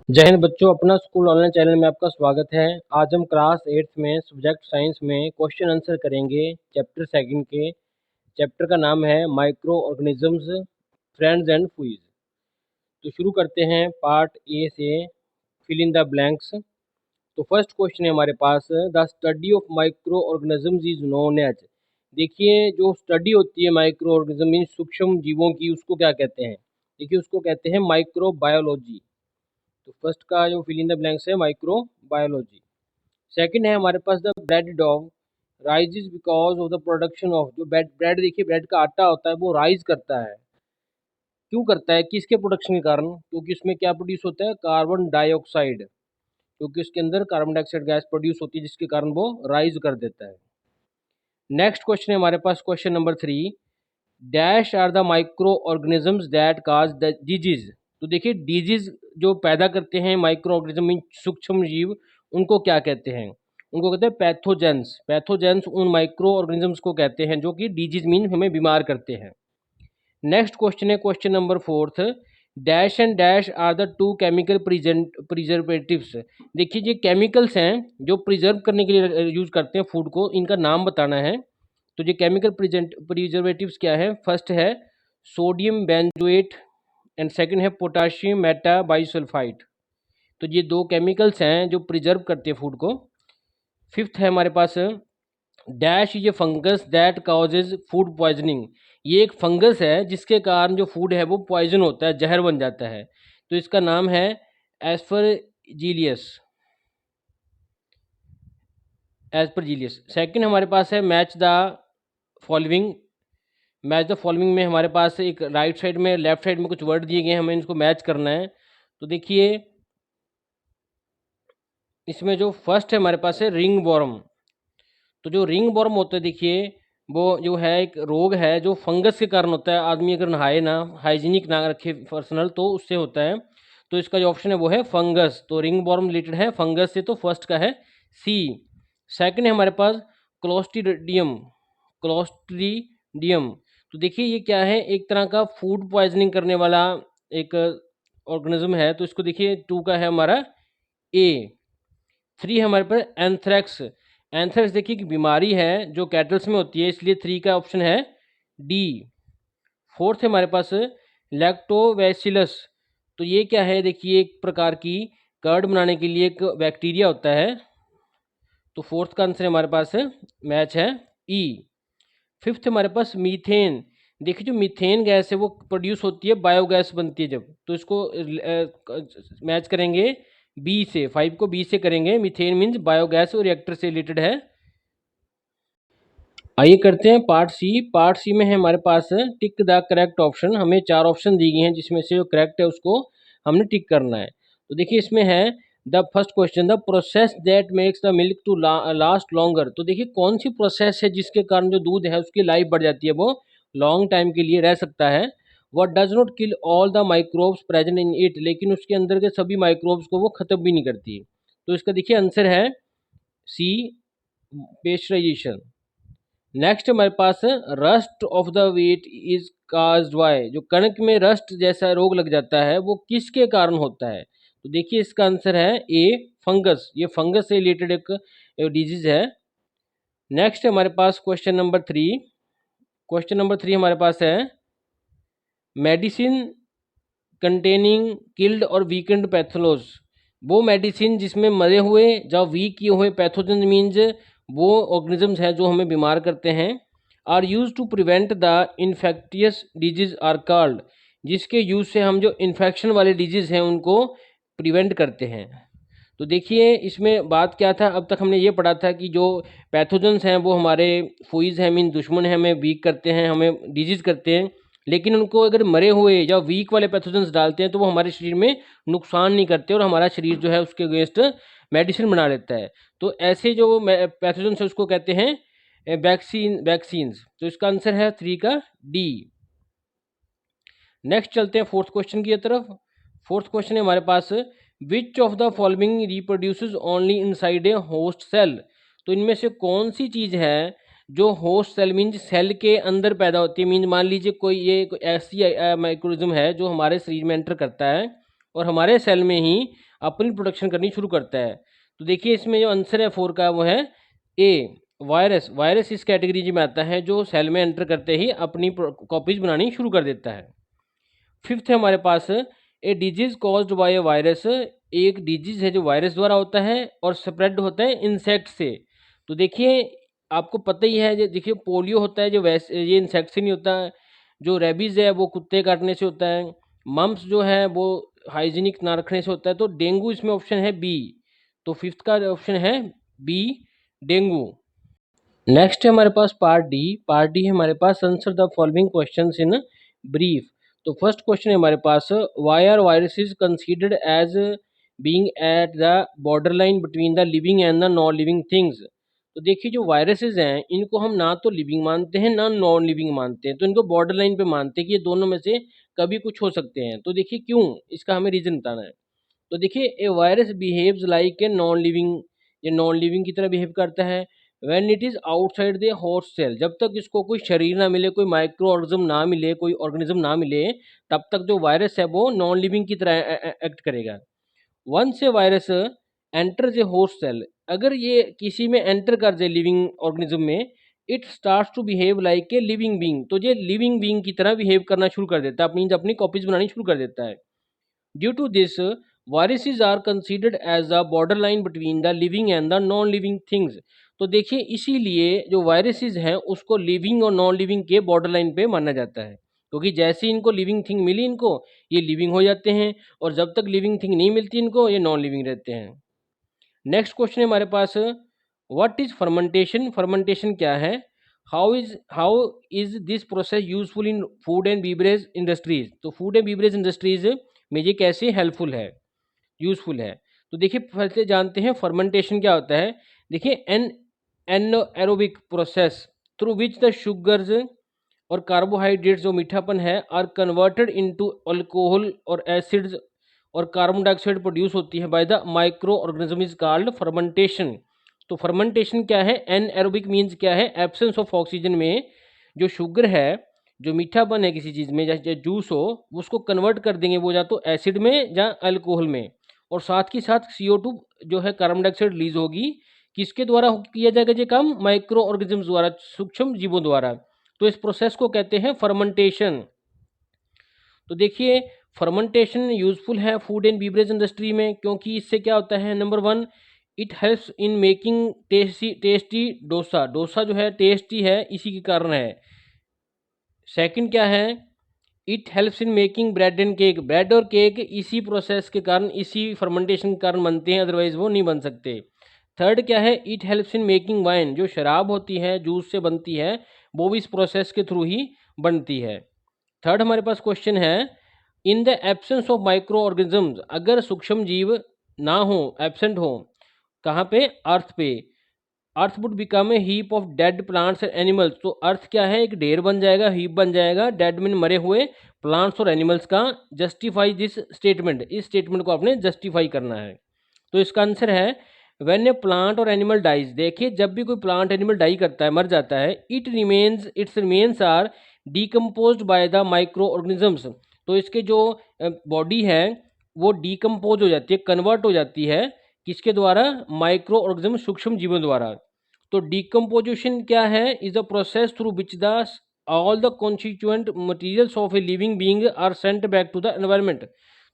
जय हिंद बच्चों, अपना स्कूल ऑनलाइन चैनल में आपका स्वागत है। आज हम क्लास 8th में सब्जेक्ट साइंस में क्वेश्चन आंसर करेंगे चैप्टर सेकंड के। चैप्टर का नाम है micro organisms, friends and foes. तो शुरू करते हैं पार्ट ए से, फिल इन द ब्लैंक्स। तो फर्स्ट क्वेश्चन है हमारे पास, the study of micro organisms is known as. देखिए, जो स्टडी होती है माइक्रो ऑर्गेनिज्म मीन सूक्ष्म जीवों की, उसको क्या कहते हैं? देखिए, उसको कहते हैं माइक्रोबायोलॉजी। तो फर्स्ट का जो फिल इन द ब्लैंक्स है माइक्रोबायोलॉजी। सेकंड है हमारे पास the bread dough rises because of the production of. जो ब्रेड देखिए, ब्रेड का आटा होता है वो राइज करता है। क्यों करता है? किसके प्रोडक्शन के कारण? क्योंकि उसमें क्या प्रोड्यूस होता है? Carbon dioxide. क्योंकि उसके अंदर कार्बन डाइऑक्साइड गैस प्रोड्यूस होती है, जिसके कारण वो राइज कर देता है। नेक्स्ट क्वेश्चन है हमारे पास, question number 3, dash are the micro organisms that cause the disease. तो देखिए, डिजीज जो पैदा करते हैं माइक्रो ऑर्गेनिज्म सूक्ष्म जीव, उनको क्या कहते हैं? उनको कहते हैं पैथोजेंस। पैथोजेंस उन माइक्रो ऑर्गेनिजम्स को कहते हैं जो कि डिजीज मीन हमें बीमार करते हैं। नेक्स्ट क्वेश्चन है question number 4, dash and dash are the two chemical preservatives. देखिए, ये केमिकल्स हैं जो प्रिजर्व करने के लिए यूज करते हैं फूड को, इनका नाम बताना है। तो ये केमिकल प्रिजर्वेटिव्स क्या है? फर्स्ट है सोडियम बेंजोएट एंड सेकंड है पोटाशियम मेटा बाइसल्फाइड। तो ये दो केमिकल्स हैं जो प्रिजर्व करते हैं फूड को। फिफ्थ है हमारे पास, dash is a fungus that causes food poisoning. ये एक फंगस है जिसके कारण जो फूड है वो पॉइजन होता है, जहर बन जाता है। तो इसका नाम है एस्परजीलियस। एस्परजीलियस। सेकंड हमारे पास है match the following. Match the following में हमारे पास एक राइट साइड में, लेफ्ट साइड में कुछ वर्ड दिए गए हैं, हमें इनको मैच करना है। तो देखिए, इसमें जो फर्स्ट है हमारे पास है रिंग वॉर्म। तो जो रिंग वॉर्म होता है, देखिए, वो जो है एक रोग है जो फंगस के कारण होता है। आदमी अगर नहाए ना, हाइजीनिक ना रखे पर्सनल, तो उससे होता है। तो इसका जो ऑप्शन है वो है फंगस। तो रिंग वॉर्म रिलेटेड है फंगस से, तो फर्स्ट का है सी। सेकंड है हमारे पास क्लोस्ट्रीडियम। क्लोस्ट्रीडियम। तो देखिए, ये क्या है? एक तरह का फूड पॉइजनिंग करने वाला एक ऑर्गेनिज्म है। तो इसको देखिए, टू का है हमारा ए। थ्री है हमारे पास एंथ्रेक्स। एंथ्रेक्स देखिए कि बीमारी है जो कैटल्स में होती है, इसलिए थ्री का ऑप्शन है डी। फोर्थ है हमारे पास लैक्टोबैसिलस। तो ये क्या है? देखिए, एक प्रकार की कर्ड बनाने के लिए एक बैक्टीरिया होता है। तो फोर्थ का आंसर हमारे पास मैच है ई। फिफ्थ हमारे पास मीथेन। देखिए, जो मीथेन गैस है वो प्रोड्यूस होती है, बायोगैस बनती है जब, तो इसको मैच करेंगे बी से। 5 को बी से करेंगे। मीथेन मीन्स बायोगैस और रिएक्टर से रिलेटेड है। आइए करते हैं पार्ट सी। पार्ट सी में है हमारे पास टिक द करेक्ट ऑप्शन। हमें 4 ऑप्शन दी गए हैं, जिसमें से जो करेक्ट है उसको हमने टिक करना है। तो देखिए, इसमें है the first question, the process that makes the milk to last longer. तो देखिए, कौन सी प्रोसेस है जिसके कारण जो दूध है उसकी लाइफ बढ़ जाती है, वो लॉन्ग टाइम के लिए रह सकता है। What does not kill all the microbes present in it. लेकिन उसके अंदर के सभी माइक्रोब्स को वो खत्म भी नहीं करती। तो इसका देखिए आंसर है सी, पेस्चराइजेशन। नेक्स्ट हमारे पास है rust of the wheat is caused by. जो कणक में रस्ट जैसा रोग लग जाता है वो किसके कारण होता है? तो देखिए, इसका आंसर है ए, फंगस। ये फंगस से रिलेटेड एक डिजीज है। नेक्स्ट हमारे पास क्वेश्चन नंबर 3। क्वेश्चन नंबर 3 हमारे पास है मेडिसिन कंटेनिंग किल्ड और वीकेंड पैथोलॉज। वो मेडिसिन जिसमें मरे हुए या वीक किए हुए पैथोजन मीन्स वो ऑर्गेनिजम्स हैं जो हमें बीमार करते हैं, are used to prevent the infectious disease are called. जिसके यूज से हम जो इन्फेक्शन वाले डिजीज हैं उनको प्रिवेंट करते हैं। तो देखिए, इसमें बात क्या था? अब तक हमने ये पढ़ा था कि जो पैथोजन्स हैं वो हमारे फुइज हैं, मीन दुश्मन हैं, हमें वीक करते हैं, हमें डिजीज करते हैं। लेकिन उनको अगर मरे हुए या वीक वाले पैथोजन्स डालते हैं तो वो हमारे शरीर में नुकसान नहीं करते और हमारा शरीर जो है उसके अगेंस्ट मेडिसिन बना लेता है। तो ऐसे जो पैथोजन्स है उसको कहते हैं वैक्सीन्स। तो इसका आंसर है 3 का डी। नेक्स्ट चलते हैं फोर्थ क्वेश्चन की तरफ। फोर्थ क्वेश्चन है हमारे पास, which of the following reproduces only inside a host cell. तो इनमें से कौन सी चीज़ है जो होस्ट सेल मीन्स सेल के अंदर पैदा होती है? मीन्स मान लीजिए कोई ऐसी माइक्रोनिज्म है जो हमारे शरीर में एंटर करता है और हमारे सेल में ही अपनी प्रोडक्शन करनी शुरू करता है। तो देखिए इसमें जो आंसर है 4 का वो है ए, वायरस। वायरस इस कैटेगरी में आता है जो सेल में एंटर करते ही अपनी कॉपीज बनानी शुरू कर देता है। फिफ्थ है हमारे पास a disease caused by a virus. एक डिजीज है जो वायरस द्वारा होता है और स्प्रेड होता है इंसेक्ट से। तो देखिए आपको पता ही है, देखिए पोलियो होता है जो वैसे ये इंसेक्ट से नहीं होता है। जो रेबीज है वो कुत्ते काटने से होता है। मम्प्स जो है वो हाइजीनिक ना रखने से होता है। तो डेंगू इसमें ऑप्शन है बी। तो फिफ्थ का ऑप्शन है बी, डेंगू। नेक्स्ट है हमारे पास पार्ट डी। पार्ट डी है हमारे पास answer the following questions in brief. तो फर्स्ट क्वेश्चन है हमारे पास why are viruses considered as being at the border line between the living and the non living things. तो देखिए जो वायरसेस हैं इनको हम ना तो लिविंग मानते हैं ना नॉन लिविंग मानते हैं, तो इनको बॉर्डर लाइन पे मानते हैं कि ये दोनों में से कभी कुछ हो सकते हैं। तो देखिए क्यों, इसका हमें रीजन बताना है। तो देखिए a virus behaves like a non living, ये नॉन लिविंग की तरह बिहेव करता है when it is outside the host cell. जब तक इसको कोई शरीर ना मिले, कोई माइक्रो ऑर्गेनिज्म ना मिले, कोई ऑर्गेनिज्म ना मिले, तब तक जो वायरस है वो नॉन लिविंग की तरह एक्ट करेगा। Once a virus enter a host cell, अगर ये किसी में एंटर कर जाए लिविंग ऑर्गेनिज्म में, it starts to behave like a living being. तो ये लिविंग बीइंग की तरह बिहेव करना शुरू कर देता है, अपनी अपनी कॉपीज बनानी शुरू कर देता है। Due to this, viruses are considered as a borderline between the living and the non-living things। तो देखिए इसीलिए जो वायरसेस हैं उसको लिविंग और नॉन लिविंग के बॉर्डर लाइन पे माना जाता है, क्योंकि जैसे ही इनको लिविंग थिंग मिली इनको, ये लिविंग हो जाते हैं, और जब तक लिविंग थिंग नहीं मिलती इनको, ये नॉन लिविंग रहते हैं। नेक्स्ट क्वेश्चन है हमारे पास व्हाट इज फर्मेंटेशन। फर्मेंटेशन क्या है? How is this process useful in food and beverage industries. तो फूड एंड बीवरेज इंडस्ट्रीज में ये कैसे हेल्पफुल है, यूजफुल है। तो देखिए पहले जानते हैं फर्मेंटेशन क्या होता है। देखिए anaerobic process through which the sugars और कार्बोहाइड्रेट्स जो मीठापन है आर कन्वर्टेड इनटू अल्कोहल और एसिड्स और कार्बन डाइऑक्साइड प्रोड्यूस होती है by the micro organism is called fermentation. तो फर्मेंटेशन क्या है? एन एरोबिक मीन्स क्या है? एब्सेंस ऑफ ऑक्सीजन में जो शुगर है, जो मीठापन है किसी चीज़ में, जैसे जूस हो, उसको कन्वर्ट कर देंगे वो या तो एसिड में या अल्कोहल में, और साथ ही साथ CO2 जो है कार्बन डाइऑक्साइड रिलीज होगी। किसके द्वारा किया जाएगा ये काम? माइक्रो ऑर्गेनिजम्स द्वारा, सूक्ष्म जीवों द्वारा। तो इस प्रोसेस को कहते हैं फर्मेंटेशन। तो देखिए फर्मेंटेशन यूजफुल है फूड एंड बीवरेज इंडस्ट्री में, क्योंकि इससे क्या होता है, number one, it helps in making tasty dosa. Dosa जो है टेस्टी है इसी के कारण है। सेकंड क्या है? It helps in making bread and cake. Bread और केक इसी प्रोसेस के कारण, इसी फर्मेंटेशन के कारण बनते हैं, अदरवाइज वो नहीं बन सकते। थर्ड क्या है? It helps in making wine. जो शराब होती है जूस से बनती है, वो भी इस प्रोसेस के थ्रू ही बनती है। थर्ड हमारे पास क्वेश्चन है, in the absence of micro organisms, अगर सूक्ष्म जीव ना हो, एब्सेंट हो, कहाँ पे? अर्थ पे। अर्थ would become a heap of dead plants and animals. तो अर्थ क्या है? एक ढेर बन जाएगा, हीप बन जाएगा, डेड मीन मरे हुए प्लांट्स और एनिमल्स का। जस्टिफाई दिस स्टेटमेंट, इस स्टेटमेंट को आपने जस्टिफाई करना है। तो इसका आंसर है व्हेन ए प्लांट और एनिमल डाइज। देखिए जब भी कोई प्लांट एनिमल डाई करता है, मर जाता है, it's remains are decomposed by the micro organisms. तो इसके जो बॉडी है वो डीकम्पोज हो जाती है, कन्वर्ट हो जाती है, किसके द्वारा? माइक्रो ऑर्गेनिज्म, सूक्ष्म जीवों द्वारा। तो डिकम्पोजिशन क्या है? Is a process through which the all the constituent materials of a living being are sent back to the environment.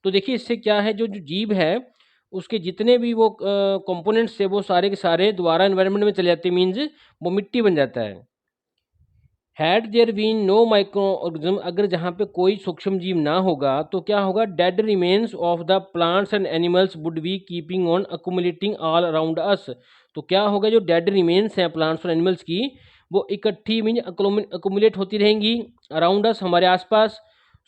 तो देखिए इससे क्या है, जो जो जीव है उसके जितने भी वो कंपोनेंट्स थे वो सारे के सारे दोबारा एनवायरनमेंट में चले जाते हैं, मीन्स वो मिट्टी बन जाता है। Had there been no micro organism, अगर जहाँ पे कोई सूक्ष्म जीव ना होगा तो क्या होगा? Dead remains of the plants and animals would be keeping on accumulating all around us. तो क्या होगा? जो डेड रिमेन्स हैं प्लांट्स और एनिमल्स की, वो इकट्ठी मीन अकुमुलेट होती रहेंगी अराउंड अस, हमारे आसपास।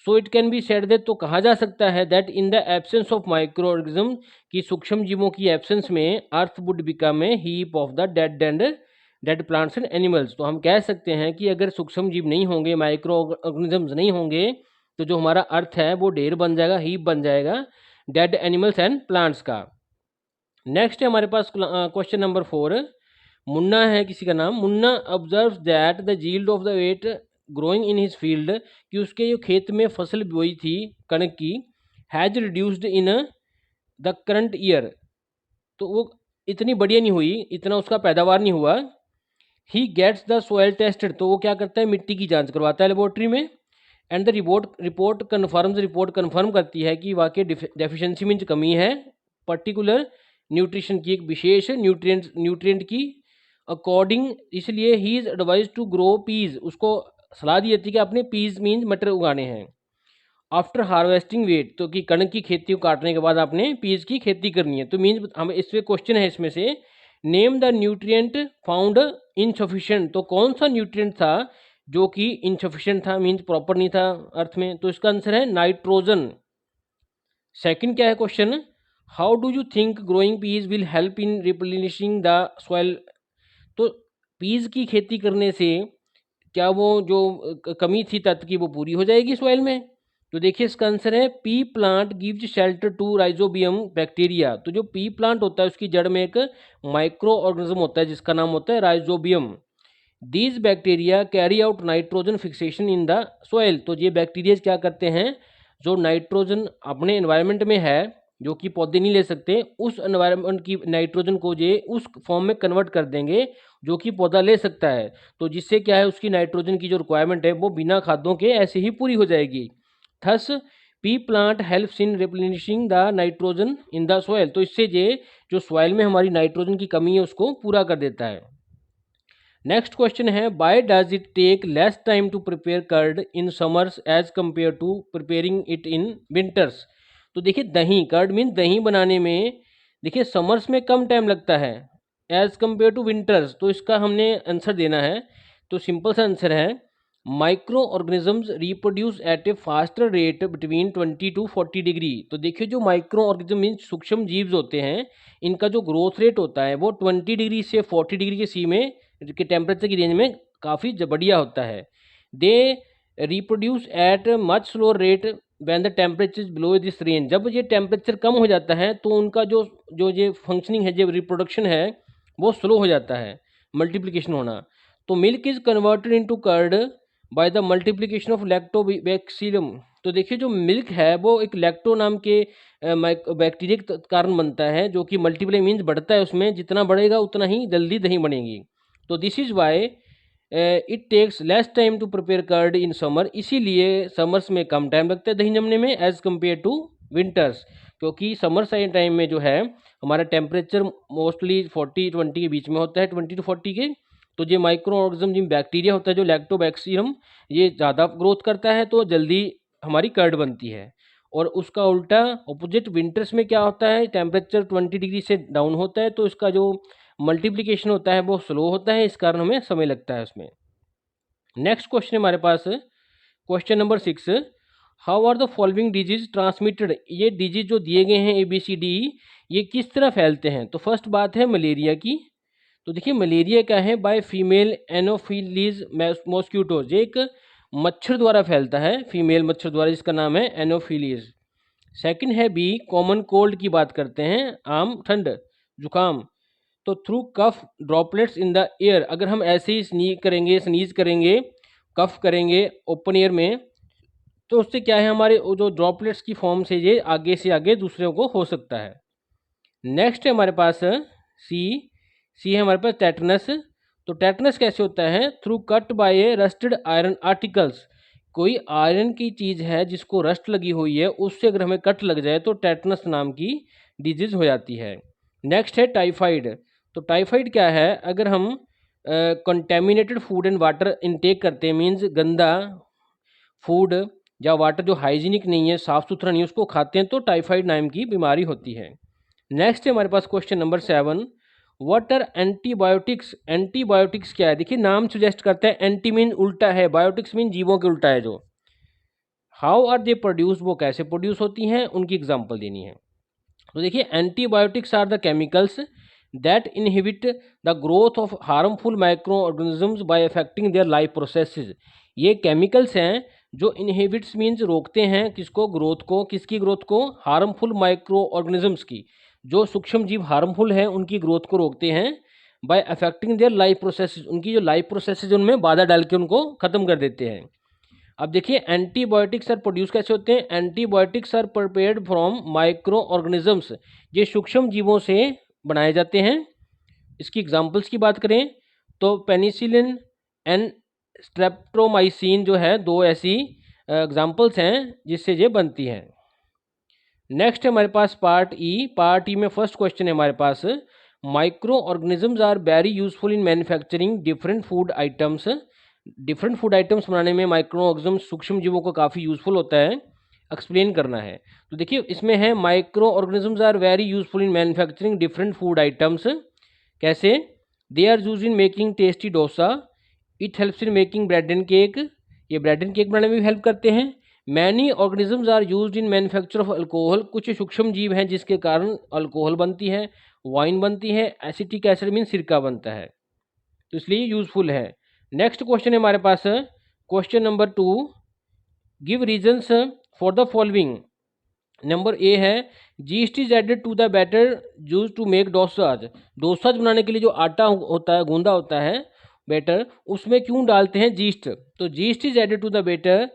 So it can be said that, तो कहा जा सकता है that in the absence of micro organism, की सूक्ष्म जीवों की एब्सेंस में अर्थ would become a heap of the dead plants and animals. तो हम कह सकते हैं कि अगर सूक्ष्म जीव नहीं होंगे, माइक्रो ऑर्गेनिजम्स नहीं होंगे, तो जो हमारा अर्थ है वो ढेर बन जाएगा, हीप बन जाएगा डेड एनिमल्स एंड प्लांट्स का। नेक्स्ट है हमारे पास क्वेश्चन नंबर 4। मुन्ना है किसी का नाम। Munna observe that the yield of the wheat growing in his field, कि उसके जो खेत में फसल बोई थी कणक की, has reduced in the current year, तो वो इतनी बढ़िया नहीं हुई, इतना उसका पैदावार नहीं हुआ। He gets the soil tested, तो वो क्या करता है, मिट्टी की जांच करवाता है लेबोरेटरी में। एंड द रिपोर्ट कन्फर्म करती है कि वाकई डेफिशिएंसी मीन्स कमी है पर्टिकुलर न्यूट्रिशन की, एक विशेष न्यूट्रिएंट की अकॉर्डिंग। इसलिए he is advise to grow peas, उसको सलाह दी जाती है कि आपने पीज मीन्स मटर उगाने हैं। आफ्टर हार्वेस्टिंग वेट, तो कि कणक की खेती को काटने के बाद आपने पीज की खेती करनी है। तो मीन्स हम इसमें क्वेश्चन है इसमें से, name the nutrient found insufficient, तो कौन सा न्यूट्रिएंट था जो कि इनसफिशिएंट था, मीन्स प्रॉपर नहीं था अर्थ में, तो इसका आंसर है नाइट्रोजन। सेकंड क्या है question, how do you think growing peas will help in replenishing the soil, तो पीज की खेती करने से क्या वो जो कमी थी तत्व की वो पूरी हो जाएगी सॉइल में। तो देखिए इसका आंसर है pea plant gives shelter to rhizobium bacteria, तो जो पी प्लांट होता है उसकी जड़ में एक माइक्रो ऑर्गेनिज्म होता है जिसका नाम होता है rhizobium. These bacteria carry out nitrogen fixation in the soil, तो ये बैक्टीरिया क्या करते हैं, जो नाइट्रोजन अपने एनवायरनमेंट में है जो कि पौधे नहीं ले सकते, उस एनवायरनमेंट की नाइट्रोजन को ये उस फॉर्म में कन्वर्ट कर देंगे जो कि पौधा ले सकता है। तो जिससे क्या है, उसकी नाइट्रोजन की जो रिक्वायरमेंट है वो बिना खादों के ऐसे ही पूरी हो जाएगी। Thus P plant helps in replenishing the nitrogen in the soil, तो इससे ये जो सॉइल में हमारी नाइट्रोजन की कमी है उसको पूरा कर देता है। नेक्स्ट क्वेश्चन है, why does it take less time to prepare curd in summers as compare to preparing it in winters, तो देखिए दही, कर्ड मीन दही बनाने में देखिए समर्स में कम टाइम लगता है एज कंपेयर टू विंटर्स, तो इसका हमने आंसर देना है। तो सिंपल सा आंसर है, micro organisms reproduce at a faster rate between 20 to 40 degree, तो देखिए जो माइक्रो ऑर्गेनिज्म मीन सूक्ष्म जीव होते हैं, इनका जो ग्रोथ रेट होता है वो 20 डिग्री से 40 डिग्री के सी में के टेम्परेचर की रेंज में काफ़ी बढ़िया होता है। They reproduce eight much slower rate when the temperature is below this range, जब ये टेम्परेचर कम हो जाता है तो उनका जो जो ये फंक्शनिंग है, जो रिप्रोडक्शन है वो स्लो हो जाता है, मल्टीप्लिकेशन होना। तो milk is converted into curd by the multiplication of lactobacillus, तो देखिए जो मिल्क है वो एक लैक्टो नाम के बैक्टीरिया के कारण बनता है, जो कि मल्टीप्लाई मीन्स बढ़ता है, उसमें जितना बढ़ेगा उतना ही जल्दी दही बनेगी। तो this is why it takes less time to prepare curd in summer, इसीलिए समर्स में कम टाइम लगता है दही जमने में एज कम्पेयर टू विंटर्स, क्योंकि समर साइड टाइम में जो है हमारा टेम्परेचर मोस्टली 40-20 के बीच में होता है, 20 टू 40 के। तो ये माइक्रो ऑर्गेनिज्म जिन बैक्टीरिया होता है जो लैक्टोबैक्सीलम, ये ज़्यादा ग्रोथ करता है तो जल्दी हमारी कर्ड बनती है। और उसका उल्टा ऑपोजिट विंटर्स में क्या होता है, टेम्परेचर 20 डिग्री से डाउन होता है तो इसका जो मल्टीप्लिकेशन होता है वो स्लो होता है, इस कारण हमें समय लगता है उसमें। नेक्स्ट क्वेश्चन है हमारे पास question number 6, how are the following disease transmitted, ये डिजीज जो दिए गए हैं ABCD, ये किस तरह फैलते हैं। तो फर्स्ट बात है मलेरिया की, तो देखिए मलेरिया क्या है, बाय फीमेल एनोफिलीज मॉस्क्यूटोज, ये एक मच्छर द्वारा फैलता है, फीमेल मच्छर द्वारा, जिसका नाम है एनोफिलीज। सेकंड है बी, कॉमन कोल्ड की बात करते हैं, आम ठंड जुकाम, तो through cough droplets in the air, अगर हम ऐसे ही स्नीज करेंगे कफ करेंगे ओपन एयर में, तो उससे क्या है, हमारे वो जो ड्रॉपलेट्स की फॉर्म से ये आगे से आगे दूसरों को हो सकता है। नेक्स्ट है हमारे पास सी, सी है हमारे पास टेटनस, तो टेटनस कैसे होता है, through cut by A rusted iron articles, कोई आयरन की चीज़ है जिसको रस्ट लगी हुई है, उससे अगर हमें कट लग जाए तो टेटनस नाम की डिजीज हो जाती है। नेक्स्ट है टाइफाइड, तो टाइफाइड क्या है, अगर हम contaminated food and water intake करते हैं, मीन्स गंदा फूड या वाटर जो हाइजीनिक नहीं है, साफ़ सुथरा नहीं है, उसको खाते हैं तो टाइफाइड नाम की बीमारी होती है। नेक्स्ट है हमारे पास question number 7, what are antibiotics, antibiotics क्या है, देखिए नाम सुजेस्ट करता है, एंटी मीन उल्टा है, बायोटिक्स मीन जीवों के उल्टा है जो, हाउ आर दे प्रोड्यूस, वो कैसे प्रोड्यूस होती हैं, उनकी एग्जाम्पल देनी है। तो देखिए antibiotics are the chemicals that inhibit the growth of harmful micro organisms by affecting their life processes, ये केमिकल्स हैं जो इनहिबिट्स मीन्स रोकते हैं किसको, ग्रोथ को, किसकी ग्रोथ को, हार्मफुल माइक्रो ऑर्गेनिजम्स की, जो सूक्ष्म जीव हार्मफुल हैं उनकी ग्रोथ को रोकते हैं, by affecting their life processes, उनकी जो लाइफ प्रोसेसेस उनमें बाधा डाल के उनको खत्म कर देते हैं। अब देखिए एंटीबायोटिक्स आर प्रोड्यूस कैसे होते हैं, antibiotics are prepared from micro organisms, ये सूक्ष्म जीवों से बनाए जाते हैं। इसकी एग्जांपल्स की बात करें तो पेनिसिलिन एंड स्ट्रेप्टोमाइसिन जो है, दो ऐसी एग्जांपल्स हैं जिससे ये बनती हैं। नेक्स्ट है हमारे पास पार्ट ई में फर्स्ट क्वेश्चन है हमारे पास, micro organisms are very useful in manufacturing different food items. Different food items बनाने में माइक्रो ऑर्गेनिजम्स सूक्ष्म जीवों को काफ़ी यूजफुल होता है, एक्सप्लेन करना है। तो देखिए इसमें है micro organisms are very useful in manufacturing different food items. कैसे? They are use in making tasty dosa, it helps in making bread and cake, ये ब्रेड एंड केक बनाने में भी हेल्प करते हैं। Many organisms are use in manufacture of alcohol, कुछ सूक्ष्म जीव हैं जिसके कारण अल्कोहल बनती है, वाइन बनती है, एसिटिक एसिड मीन सिरका बनता है, तो इसलिए यूजफुल है। नेक्स्ट क्वेश्चन है हमारे पास question number 2, give reasons for the following. Number A है yeast is added to the batter use to make dosas, dosas बनाने के लिए जो आटा होता है, गूंदा होता है बैटर, उसमें क्यों डालते हैं जीस्ट? तो yeast is added to the batter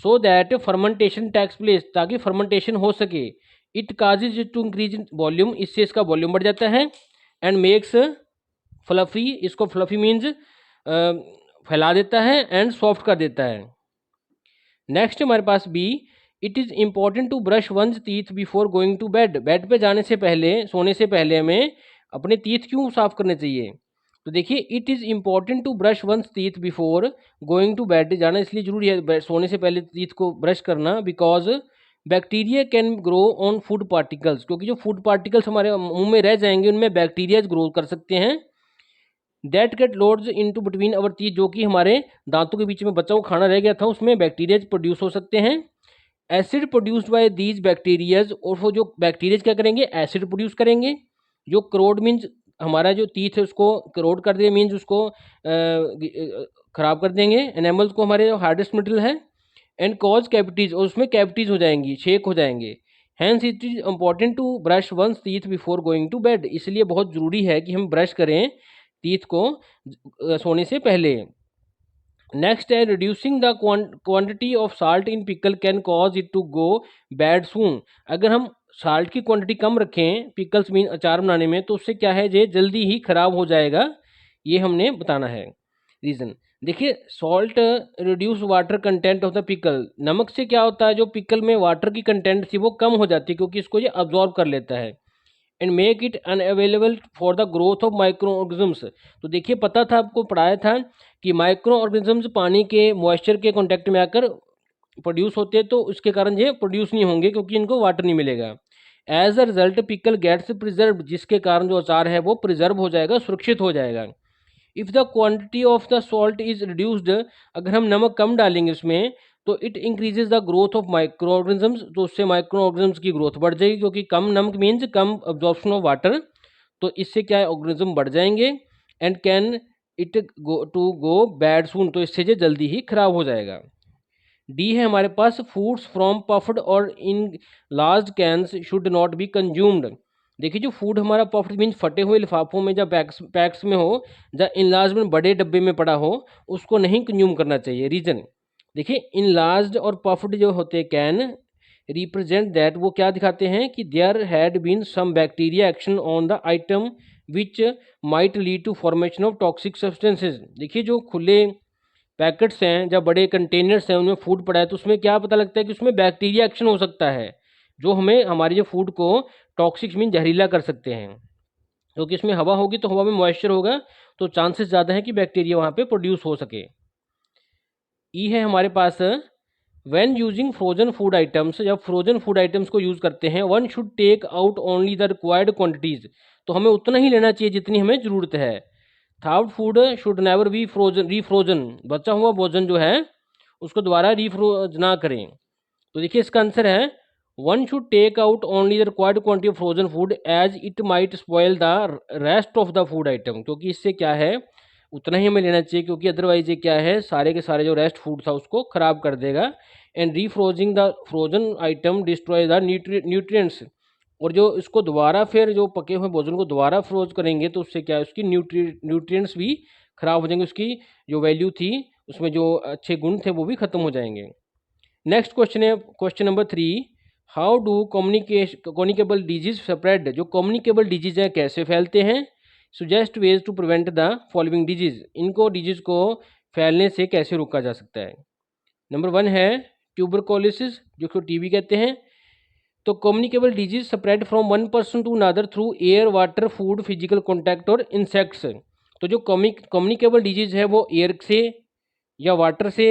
so that fermentation takes place, ताकि फर्मेंटेशन हो सके। It causes to increase volume, इससे इसका वॉल्यूम बढ़ जाता है। एंड मेक्स फ्लफी, इसको फ्लफी मीन्स फैला देता है, एंड सॉफ्ट कर देता है। नेक्स्ट हमारे पास B, it is important to brush one's teeth before going to bed, bed पे जाने से पहले, सोने से पहले हमें अपने टीथ क्यों साफ करने चाहिए? तो देखिए it is important to brush one's teeth before going to bed, जाना इसलिए जरूरी है सोने से पहले टीथ को ब्रश करना, because bacteria can grow on food particles, क्योंकि जो फूड पार्टिकल्स हमारे मुंह में रह जाएंगे उनमें बैक्टीरिया ग्रो कर सकते हैं। That get loads into between our teeth, जो कि हमारे दांतों के बीच में बचा हुआ खाना रह गया था उसमें बैक्टीरिया प्रोड्यूस हो सकते हैं। Acid produced by these bacterias, और वो जो बैक्टीरिया क्या करेंगे, एसिड प्रोड्यूस करेंगे। जो क्रोड मीन्स हमारा जो टीथ है उसको क्रोड कर दे, मीन्स उसको खराब कर देंगे, एनिमल्स को, हमारे जो हार्डेस्ट मटेरियल है। एंड कॉज कैविटीज, और उसमें कैविटीज हो जाएंगी, छेक हो जाएंगे। Hence it is important to brush one's teeth before going to bed, इसलिए बहुत जरूरी है कि हम ब्रश करें टीथ को सोने से पहले। नेक्स्ट है reducing the quantity of salt in pickle can cause it to go bad soon, अगर हम साल्ट की क्वांटिटी कम रखें पिकल्स मीन अचार बनाने में, तो उससे क्या है, ये जल्दी ही खराब हो जाएगा, ये हमने बताना है रीज़न। देखिए salt reduce water content of the pickle, नमक से क्या होता है, जो पिकल में वाटर की कंटेंट थी वो कम हो जाती है, क्योंकि इसको ये अब्जॉर्ब कर लेता है। And make it unavailable for the growth of micro organisms, तो देखिए पता था, आपको पढ़ाया था कि माइक्रो ऑर्गेनिजम्स पानी के मॉइस्चर के कांटेक्ट में आकर प्रोड्यूस होते हैं, तो उसके कारण ये प्रोड्यूस नहीं होंगे क्योंकि इनको वाटर नहीं मिलेगा। As a result pickle gets preserve, जिसके कारण जो अचार है वो प्रिजर्व हो जाएगा, सुरक्षित हो जाएगा। If the quantity of the salt is reduced, अगर हम नमक कम डालेंगे उसमें, तो it increases the growth of micro organisms, तो उससे माइक्रो ऑर्गेनिजम्स की ग्रोथ बढ़ जाएगी, क्योंकि कम नमक मीन्स कम अब्जॉर्प्शन ऑफ वाटर, तो इससे क्या है, ऑर्गेनिज्म बढ़ जाएंगे। And can it go bad soon, तो इससे ये जल्दी ही खराब हो जाएगा। डी है हमारे पास, फूड्स फ्रॉम पफ्ड और in large cans should not be consumed. देखिए जो फूड हमारा पफ्ड मीन्स फटे हुए लिफाफों में, जब पैक्स में हो, जब इनलार्ज में बड़े डब्बे में पड़ा हो, उसको नहीं कंज्यूम करना चाहिए। रीज़न देखिए, इनलार्ज और पफ्ड जो होते हैं कैन रिप्रेजेंट दैट, वो क्या दिखाते हैं कि there had been some bacteria action on the item which might lead to formation of toxic substances. देखिए जो खुले पैकेट्स हैं, जब बड़े कंटेनर्स हैं, उनमें फूड पड़ा है, तो उसमें क्या पता लगता है कि उसमें बैक्टीरिया एक्शन हो सकता है, जो हमें हमारे जो फूड को टॉक्सिक मीन जहरीला कर सकते हैं, क्योंकि इसमें हवा होगी तो हवा में मॉइस्चर होगा, तो चांसेस ज़्यादा है कि बैक्टीरिया वहाँ पे प्रोड्यूस हो सके। ई है हमारे पास, when using frozen food items, जब फ्रोजन फूड आइटम्स को यूज़ करते हैं, one should take out only the required quantities, तो हमें उतना ही लेना चाहिए जितनी हमें ज़रूरत है। थाउड फूड शुड नेवर बी रीफ्रोजन, बचा हुआ भोजन जो है उसको दोबारा रीफ्रोज ना करें। तो देखिए इसका आंसर है, one should take out only the required quantity of frozen food as it might spoil the rest of the food item, क्योंकि इससे क्या है, उतना ही हमें लेना चाहिए, क्योंकि अदरवाइज ये क्या है, सारे के सारे जो रेस्ट फूड था उसको खराब कर देगा। And refreezing the frozen item destroy the nutrients, और जो इसको दोबारा फिर जो पके हुए भोजन को दोबारा फ्रोज करेंगे, तो उससे क्या है, उसकी न्यूट्रिएंट्स भी खराब हो जाएंगे, उसकी जो वैल्यू थी उसमें जो अच्छे गुण थे वो भी खत्म हो जाएंगे। नेक्स्ट क्वेश्चन है question number 3, how do communicable disease spread, जो कम्युनिकेबल डिजीज है कैसे फैलते हैं, suggest ways to prevent the following disease, इनको डिजीज को फैलने से कैसे रोका जा सकता है। नंबर 1 है ट्यूबरकोलिसिस, जिसको टीबी कहते हैं। तो communicable disease spread from one person to another through air, water, food, physical contact और इंसेक्ट्स। तो जो कम्युनिकेबल डिजीज है वो एयर से या वाटर से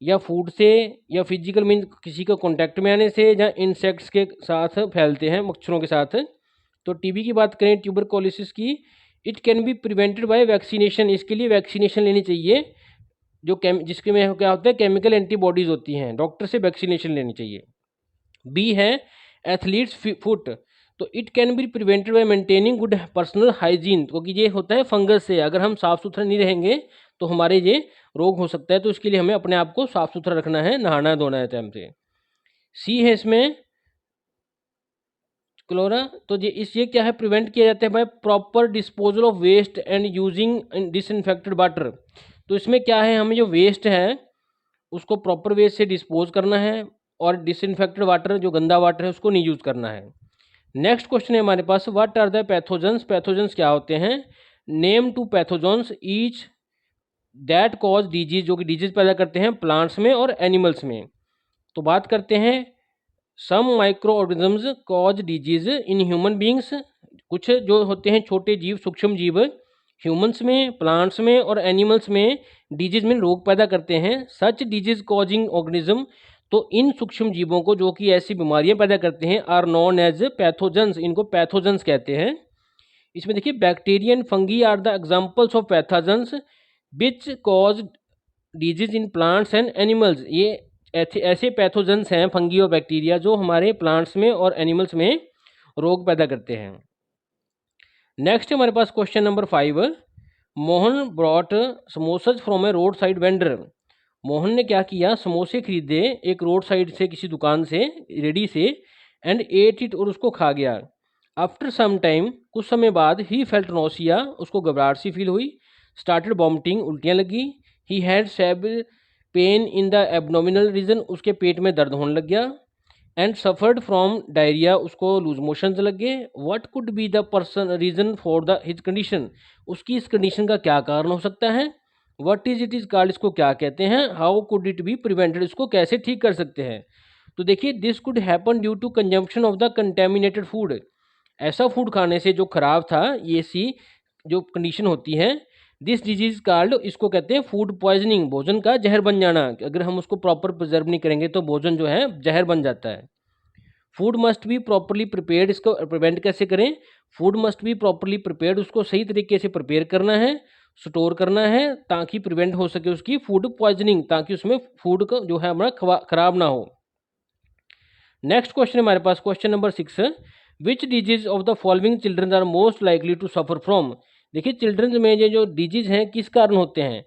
या फूड से या फिजिकल मीन किसी का कॉन्टैक्ट में आने से या इंसेक्ट्स के साथ फैलते हैं, मच्छरों के साथ। तो टीबी की बात करें, ट्यूबरकोलिसिस की, it can be prevented by vaccination, इसके लिए वैक्सीनेशन लेनी चाहिए। जो जिसके में क्या होता है, केमिकल एंटीबॉडीज होती हैं, डॉक्टर से वैक्सीनेशन लेनी चाहिए। बी है एथलीट्स फुट, तो it can be prevented by maintaining good personal hygiene, क्योंकि ये होता है फंगस से, अगर हम साफ सुथरा नहीं रहेंगे तो हमारे ये रोग हो सकता है, तो इसके लिए हमें अपने आप को साफ सुथरा रखना है, नहाना धोना है टाइम से। सी है इसमें क्लोरा, तो ये क्या है, प्रिवेंट किया जाता है by proper disposal of waste and using disinfected water. तो इसमें क्या है, हमें जो वेस्ट है उसको प्रॉपर वे से डिस्पोज करना है और डिसइंफेक्टेड वाटर, जो गंदा वाटर है, उसको नहीं यूज करना है। नेक्स्ट क्वेश्चन है हमारे पास, what are the pathogens, pathogens क्या होते हैं, name two pathogens each that cause disease, जो कि डिजीज पैदा करते हैं प्लांट्स में और एनिमल्स में। तो बात करते हैं, some micro organisms cause disease in human beings, कुछ जो होते हैं छोटे जीव, सूक्ष्म जीव, ह्यूमंस में, प्लांट्स में और एनिमल्स में डिजीज में रोग पैदा करते हैं। सच डिजीज कॉजिंग ऑर्गेनिज्म, तो इन सूक्ष्म जीवों को जो कि ऐसी बीमारियां पैदा करते हैं, आर नॉन एज पैथोजेंस, इनको पैथोजेंस कहते हैं। इसमें देखिए, bacteria and fungi are the examples of pathogens which cause disease in plants and animals, ये ऐसे पैथोजेंस हैं, फंगी और बैक्टीरिया, जो हमारे प्लांट्स में और एनिमल्स में रोग पैदा करते हैं। नेक्स्ट हमारे पास question number 5, Mohan brought samosas from a road side vendor, Mohan ने क्या किया, समोसे खरीदे एक रोड साइड से, किसी दुकान से, रेडी से, एंड एट इट, और उसको खा गया। आफ्टर सम टाइम, कुछ समय बाद, ही फेल्ट नोसिया, उसको घबराहट सी फील हुई, स्टार्टेड वॉमिटिंग, उल्टियाँ लगी, he had severe pain in the abdominal region, उसके पेट में दर्द होने लग गया, एंड सफर्ड फ्रॉम डायरिया, उसको लूज मोशंस लग गए। What could be the person reason for the his condition, उसकी इस कंडीशन का क्या कारण हो सकता है। What is it is called, इसको क्या कहते हैं। How could it be prevented, इसको कैसे ठीक कर सकते हैं। तो देखिए, this could happen due to consumption of the contaminated food, ऐसा फूड खाने से जो खराब था, ये सी जो कंडीशन होती है। दिस डिजीज कॉल्ड, इसको कहते हैं फूड पॉइजनिंग, भोजन का जहर बन जाना, अगर हम उसको प्रॉपर प्रिजर्व नहीं करेंगे तो भोजन जो है जहर बन जाता है। Food must be properly prepared, इसको प्रिवेंट कैसे करें, food must be properly prepared, उसको सही तरीके से प्रिपेयर करना है, स्टोर करना है, ताकि प्रिवेंट हो सके उसकी फूड पॉइजनिंग, ताकि उसमें फूड का जो है हमारा खराब ना हो। नेक्स्ट क्वेश्चन हमारे पास question number 6, which disease of the following children are most likely to suffer from. देखिए, चिल्ड्रन में ये जो डिजीज हैं किस कारण होते हैं।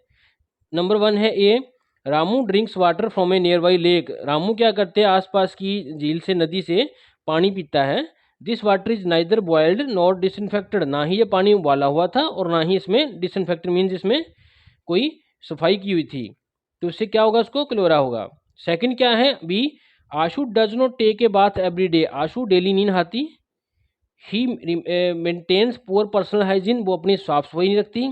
नंबर 1 है A, Ramu drinks water from a nearby lake, Ramu क्या करते हैं, आसपास की झील से, नदी से पानी पीता है। This water is neither boiled nor disinfected, ना ही ये पानी उबाला हुआ था और ना ही इसमें डिसइंफेक्टेड मीन्स इसमें कोई सफाई की हुई थी, तो इससे क्या होगा, उसको क्लोरा होगा। सेकंड क्या है, B, Ashu does not take a bath every day, Ashu daily नहीं नहाती। He maintains poor personal hygiene, वो अपनी साफ सफाई नहीं रखती,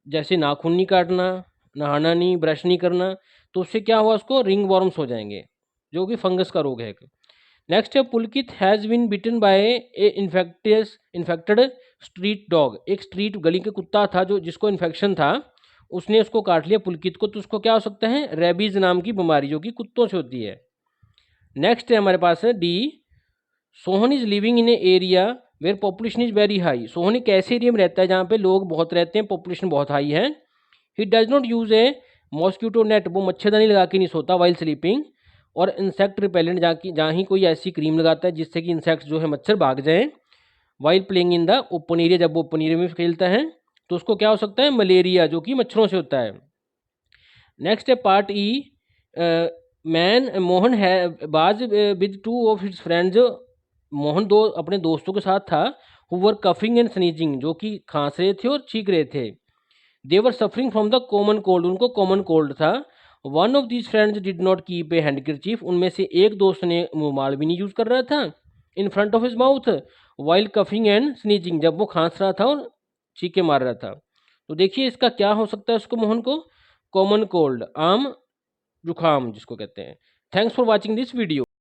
जैसे नाखून नहीं काटना, नहाना नहीं, ब्रश नहीं करना, तो उससे क्या हुआ, उसको रिंग वॉर्म्स हो जाएंगे, जो कि फंगस का रोग है। नेक्स्ट है, Pulkit has been bitten by a infected street dog, एक स्ट्रीट गली के कुत्ता था जो जिसको इन्फेक्शन था, उसने उसको काट लिया पुलकित को, तो उसको क्या हो सकता है, रेबीज नाम की बीमारी, जो कि कुत्तों से होती है। नेक्स्ट है हमारे पास है D, Sohan is living in a area where population is very high, Sohan एक ऐसे एरिया में रहता है जहाँ पे लोग बहुत रहते हैं, पॉपुलेशन बहुत हाई है। He does not use A mosquito net, वो मच्छरदानी लगा के नहीं सोता वाइल स्लीपिंग, और इंसेक्ट रिपेलेंट, जहाँ ही कोई ऐसी क्रीम लगाता है जिससे कि इंसेक्ट जो है मच्छर भाग जाए। While playing in the open area, जब वो ओपन एरिया में खेलता है तो उसको क्या हो सकता है, मलेरिया, जो कि मच्छरों से होता है। नेक्स्ट है पार्ट ई, मैन मोहन है was with two of his friends, Mohan दो अपने दोस्तों के साथ था, who were coughing and sneezing, जो कि खांस रहे थे और छींक रहे थे। They were suffering from the common cold, उनको कॉमन कोल्ड था। One of these friends did not keep a handkerchief, उनमें से एक दोस्त ने रुमाल भी नहीं यूज कर रहा था। In front of his mouth while coughing and sneezing, जब वो खांस रहा था और चीखे मार रहा था। तो देखिए इसका क्या हो सकता है उसको मोहन को, कॉमन कोल्ड, आम जुखाम जिसको कहते हैं। Thanks for watching this video.